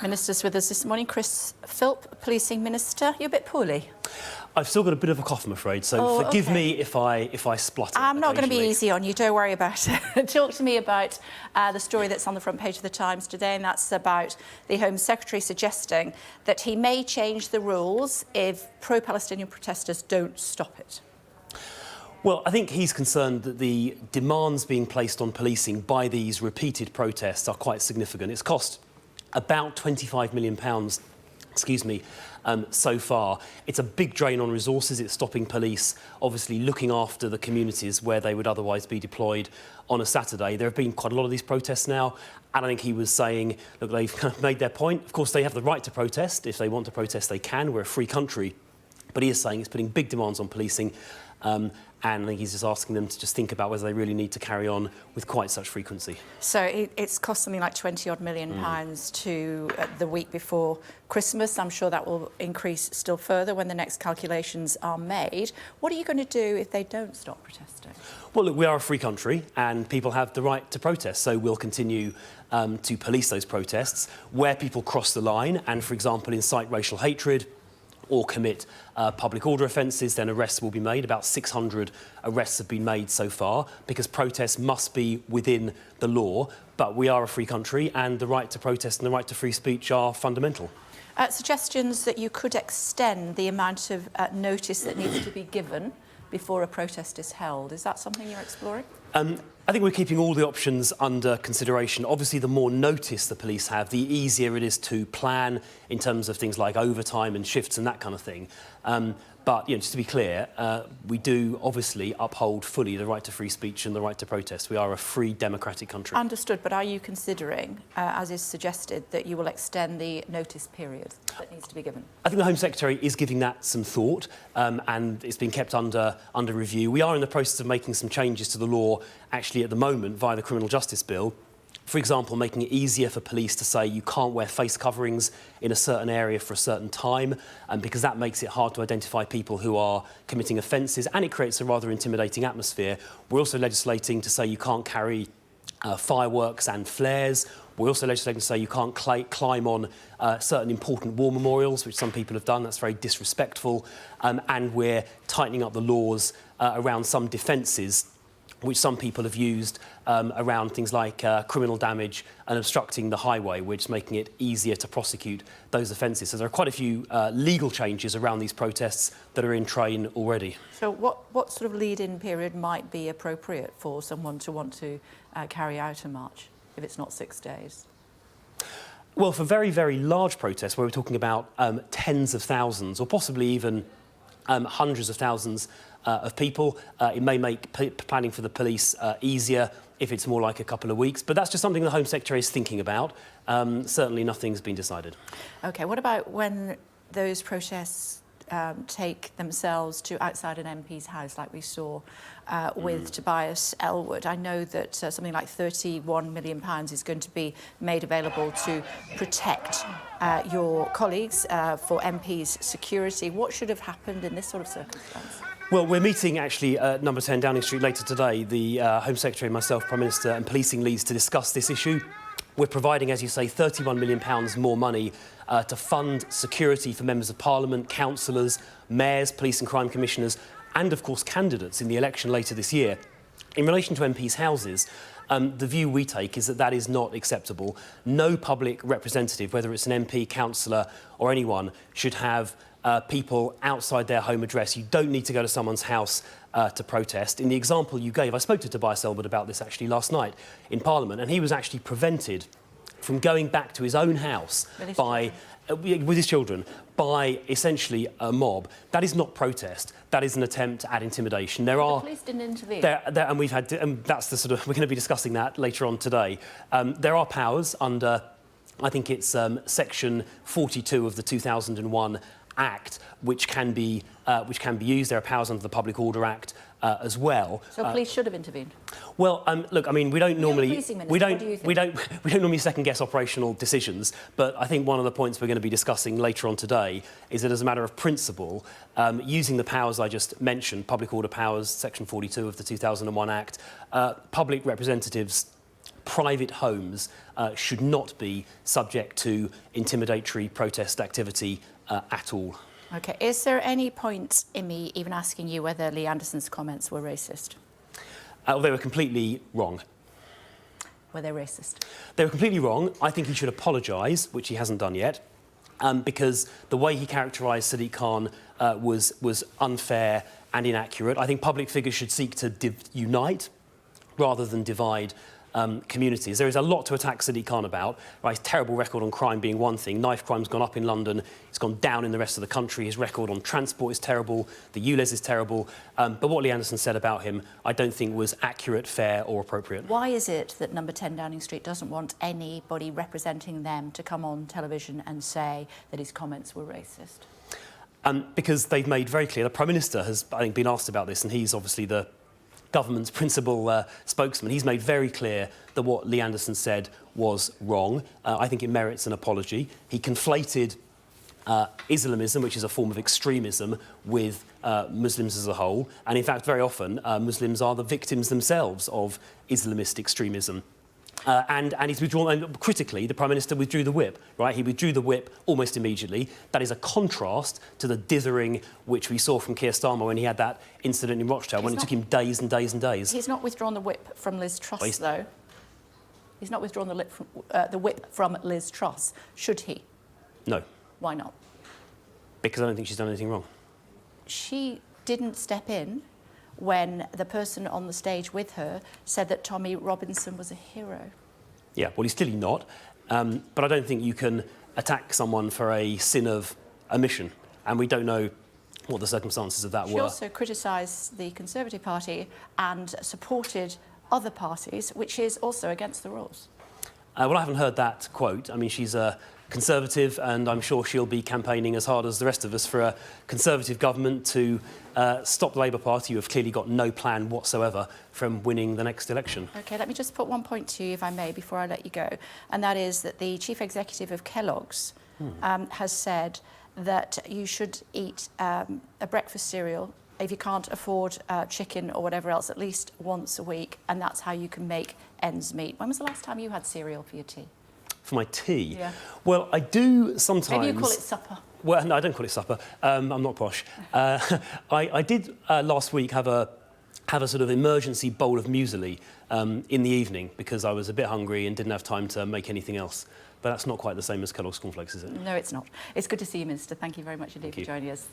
Ministers with us this morning. Chris Philp, Policing Minister. You're a bit poorly. I've still got a bit of a cough, I'm afraid, so forgive me if I splutter. I'm not going to be easy on you, don't worry about it. Talk to me about the story that's on the front page of the Times today, and that's about the Home Secretary suggesting that he may change the rules if pro-Palestinian protesters don't stop it. Well, I think he's concerned that the demands being placed on policing by these repeated protests are quite significant. It's cost about £25 million, so far. It's a big drain on resources. It's stopping police, obviously, looking after the communities where they would otherwise be deployed on a Saturday. There have been quite a lot of these protests now, and I think he was saying, look, they've kind of made their point. Of course, they have the right to protest. If they want to protest, they can. We're a free country. But he is saying it's putting big demands on policing, and I think he's just asking them to just think about whether they really need to carry on with quite such frequency. So it's cost something like £20-odd million to the week before Christmas. I'm sure that will increase still further when the next calculations are made. What are you going to do if they don't stop protesting? Well, look, we are a free country and people have the right to protest, so we'll continue to police those protests. Where people cross the line and, for example, incite racial hatred or commit public order offences, then arrests will be made. About 600 arrests have been made so far, because protests must be within the law. But we are a free country, and the right to protest and the right to free speech are fundamental. Suggestions that you could extend the amount of notice that needs to be given before a protest is held. Is that something you're exploring? I think we're keeping all the options under consideration. Obviously, the more notice the police have, the easier it is to plan in terms of things like overtime and shifts and that kind of thing. But, just to be clear, we do obviously uphold fully the right to free speech and the right to protest. We are a free democratic country. Understood, but are you considering, as is suggested, that you will extend the notice period that needs to be given? I think the Home Secretary is giving that some thought, and it's been kept under review. We are in the process of making some changes to the law, actually, at the moment, via the Criminal Justice Bill. For example, making it easier for police to say you can't wear face coverings in a certain area for a certain time, because that makes it hard to identify people who are committing offences, and it creates a rather intimidating atmosphere. We're also legislating to say you can't carry fireworks and flares. We're also legislating to say you can't climb on certain important war memorials, which some people have done. That's very disrespectful. And we're tightening up the laws around some defences which some people have used around things like criminal damage and obstructing the highway, which is making it easier to prosecute those offences. So there are quite a few legal changes around these protests that are in train already. So what sort of lead-in period might be appropriate for someone to want to carry out a march, if it's not 6 days? Well, for very, very large protests, where we're talking about tens of thousands or possibly even hundreds of thousands of people, it may make planning for the police easier if it's more like a couple of weeks. But that's just something the Home Secretary is thinking about. Certainly nothing's been decided. OK, what about when those protests take themselves to outside an MP's house, like we saw with Tobias Ellwood? I know that something like £31 million is going to be made available to protect your colleagues for MP's security. What should have happened in this sort of circumstance? Well, we're meeting, actually, at number 10 Downing Street later today, the Home Secretary, myself, Prime Minister and policing leads, to discuss this issue. We're providing, as you say, £31 million more money to fund security for members of Parliament, councillors, mayors, police and crime commissioners and, of course, candidates in the election later this year. In relation to MPs' houses, the view we take is that that is not acceptable. No public representative, whether it's an MP, councillor or anyone, should have people outside their home address. You don't need to go to someone's house to protest. In the example you gave, I spoke to Tobias Ellwood about this actually last night in Parliament, and he was actually prevented from going back to his own house with his children by essentially a mob. That is not protest. That is an attempt at intimidation. The police didn't intervene. And we've had, and that's the sort of, we're going to be discussing that later on today. There are powers under, I think it's section 42 of the 2001 Act, which can be used. There are powers under the Public Order Act as well. So police should have intervened. Well, look, I mean, we don't normally second guess operational decisions, but I think one of the points we're going to be discussing later on today is that, as a matter of principle, using the powers I just mentioned, Public Order powers, section 42 of the 2001 Act, public representatives private homes should not be subject to intimidatory protest activity at all. OK, is there any point in me even asking you whether Lee Anderson's comments were racist? They were completely wrong. Were they racist? They were completely wrong. I think he should apologise, which he hasn't done yet, because the way he characterised Sadiq Khan was unfair and inaccurate. I think public figures should seek to unite rather than divide communities. There is a lot to attack Sadiq Khan about. Right, his terrible record on crime being one thing. Knife crime's gone up in London. It's gone down in the rest of the country. His record on transport is terrible. The ULEZ is terrible. But what Lee Anderson said about him, I don't think was accurate, fair or appropriate. Why is it that number 10 Downing Street doesn't want anybody representing them to come on television and say that his comments were racist? Because they've made very clear, the Prime Minister has, I think, been asked about this, and he's obviously the government's principal spokesman. He's made very clear that what Lee Anderson said was wrong. I think it merits an apology. He conflated Islamism, which is a form of extremism, with Muslims as a whole. And in fact, very often, Muslims are the victims themselves of Islamist extremism. And he's withdrawn, and critically, the Prime Minister withdrew the whip, right? He withdrew the whip almost immediately. That is a contrast to the dithering which we saw from Keir Starmer when he had that incident in Rochdale, when it took him days and days and days. He's not withdrawn the whip from Liz Truss, though. He's not withdrawn the whip from Liz Truss. Should he? No. Why not? Because I don't think she's done anything wrong. She didn't step in when the person on the stage with her said that Tommy Robinson was a hero. Yeah, well, he's clearly not. But I don't think you can attack someone for a sin of omission. And we don't know what the circumstances of that were. She also criticised the Conservative Party and supported other parties, which is also against the rules. Well, I haven't heard that quote. I mean, she's a Conservative, and I'm sure she'll be campaigning as hard as the rest of us for a Conservative government to stop the Labour Party, who have clearly got no plan whatsoever, from winning the next election. OK, let me just put one point to you, if I may, before I let you go, and that is that the Chief Executive of Kellogg's has said that you should eat a breakfast cereal, if you can't afford chicken or whatever else, at least once a week, and that's how you can make ends meet. When was the last time you had cereal for your tea? For my tea? Yeah. Well, I do sometimes. Maybe you call it supper. Well, no, I don't call it supper. I'm not posh. I did last week have a sort of emergency bowl of muesli in the evening because I was a bit hungry and didn't have time to make anything else. But that's not quite the same as Kellogg's cornflakes, is it? No, it's not. It's good to see you, Minister. Thank you very much indeed for joining us.